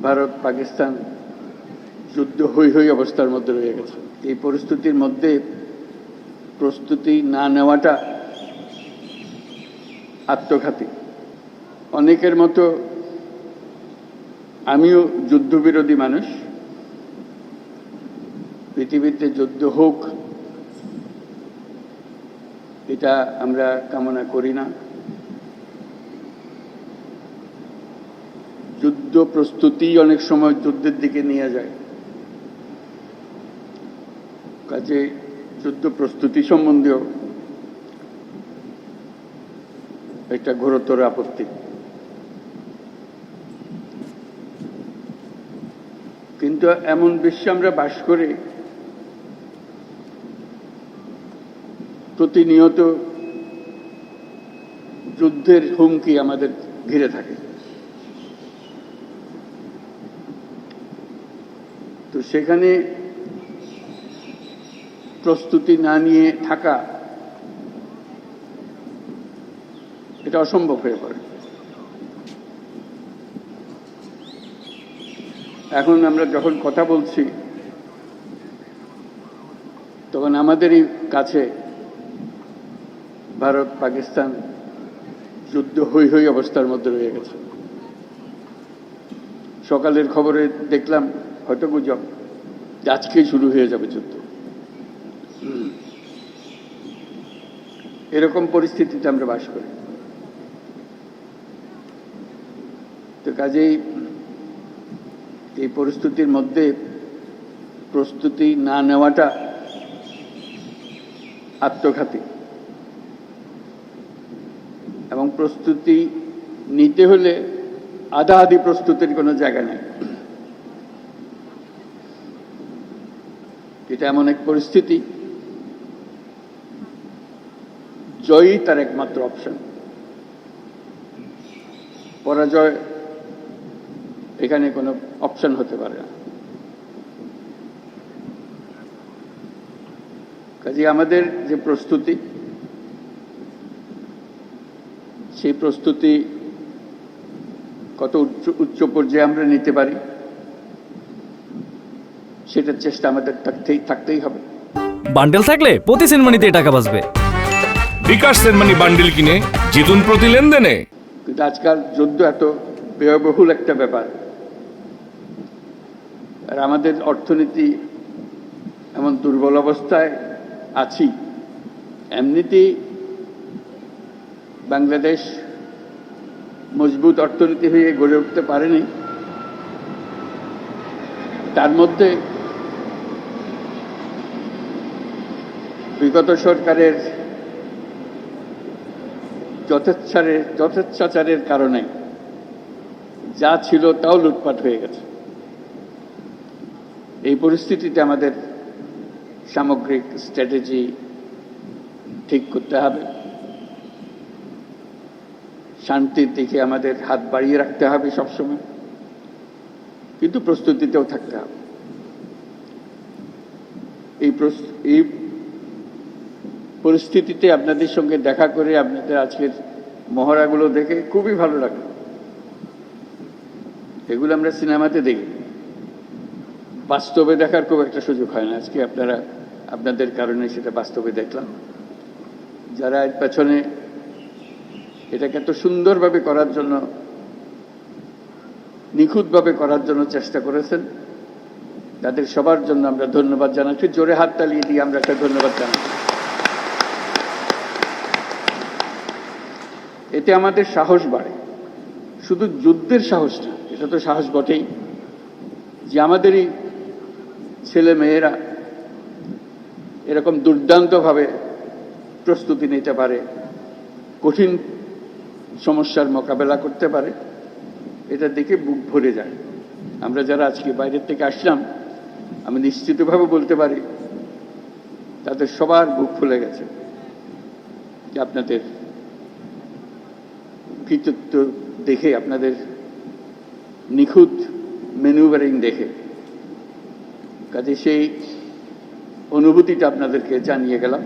ভারত পাকিস্তান যুদ্ধ হৈ হৈ অবস্থার মধ্যে রয়ে গেছে। এই পরিস্থিতির মধ্যে প্রস্তুতি না নেওয়াটা আত্মঘাতী। অনেকের মতো আমিও যুদ্ধবিরোধী মানুষ। পৃথিবীতে যুদ্ধ হোক এটা আমরা কামনা করি না। যুদ্ধ প্রস্তুতি অনেক সময় যুদ্ধের দিকে নিয়ে যায়। কাজে যুদ্ধ প্রস্তুতি সম্বন্ধেও একটা ঘোরতর আপত্তি। কিন্তু এমন বিশ্বে আমরা বাস করি প্রতিনিয়ত যুদ্ধের হুমকি আমাদের ঘিরে থাকে। তো সেখানে প্রস্তুতি না নিয়ে থাকা এটা অসম্ভব হয়ে পড়ে। এখন আমরা যখন কথা বলছি তখন আমাদেরই কাছে ভারত পাকিস্তান যুদ্ধ হৈ হৈ অবস্থার মধ্যে রয়ে গেছে। সকালের খবরে দেখলাম হয়তো গুজব যে আজকেই শুরু হয়ে যাবে যুদ্ধ। এরকম পরিস্থিতিতে আমরা বাস করি। তো কাজেই এই পরিস্থিতির মধ্যে প্রস্তুতি না নেওয়াটা আত্মঘাতী। এবং প্রস্তুতি নিতে হলে আধা আধি প্রস্তুতির কোনো জায়গা নেই। এটা এমন এক পরিস্থিতি জয়ই তার একমাত্র অপশন। পরাজয় এখানে কোনো অপশন হতে পারে না। কাজে আমাদের যে প্রস্তুতি সেই প্রস্তুতি কত উচ্চ পর্যায়ে আমরা নিতে পারি সেটার চেষ্টা আমাদের থাকতেই হবে। বান্ডেল থাকলে প্রতি সেনমানিতে টাকা বাঁচবে। বিকাশ সেনমানি বান্ডেল কিনে জিতুন প্রতি লেনদেনে। কিন্তু আজকাল যুদ্ধ এত ব্যয়বহুল একটা ব্যাপার, আর আমাদের অর্থনীতি এমন দুর্বল অবস্থায় আছি। এমনিতেই বাংলাদেশ মজবুত অর্থনীতি হয়ে গড়ে উঠতে পারেনি। তার মধ্যে বিগত সরকারের যথেচ্ছাচারের কারণে যা ছিল তাও লুটপাট হয়ে গেছে। এই পরিস্থিতিতে আমাদের সামগ্রিক স্ট্র্যাটেজি ঠিক করতে হবে। শান্তির দিকে আমাদের হাত বাড়িয়ে রাখতে হবে সবসময়, কিন্তু প্রস্তুতিতেও থাকতে হবে। এই পরিস্থিতিতে আপনাদের সঙ্গে দেখা করে আপনাদের আজকের মহড়াগুলো দেখে খুবই ভালো লাগলো। এগুলো আমরা সিনেমাতে দেখি, বাস্তবে দেখার খুব একটা সুযোগ হয় না। আজকে আপনাদের কারণে সেটা বাস্তবে দেখলাম। যারা এর পেছনে এটাকে এত সুন্দরভাবে করার জন্য, নিখুঁতভাবে করার জন্য চেষ্টা করেছেন, তাদের সবার জন্য আমরা ধন্যবাদ জানাচ্ছি। জোরে হাত তালিয়ে দিয়ে আমরা একটা ধন্যবাদ জানাচ্ছি। এতে আমাদের সাহস বাড়ে। শুধু যুদ্ধের সাহস না, এটা তো সাহস বটেই যে আমাদেরই ছেলে মেয়েরা এরকম দুর্দান্তভাবে প্রস্তুতি নিতে পারে, কঠিন সমস্যার মোকাবেলা করতে পারে। এটা দেখে বুক ভরে যায়। আমরা যারা আজকে বাইরের থেকে আসলাম, আমি নিশ্চিতভাবে বলতে পারি তাদের সবার বুক ফুলে গেছে যে আপনাদের কৃতিত্ব দেখে, আপনাদের নিখুঁত ম্যানুভারিং দেখে। কাজে সেই অনুভূতিটা আপনাদেরকে জানিয়ে গেলাম।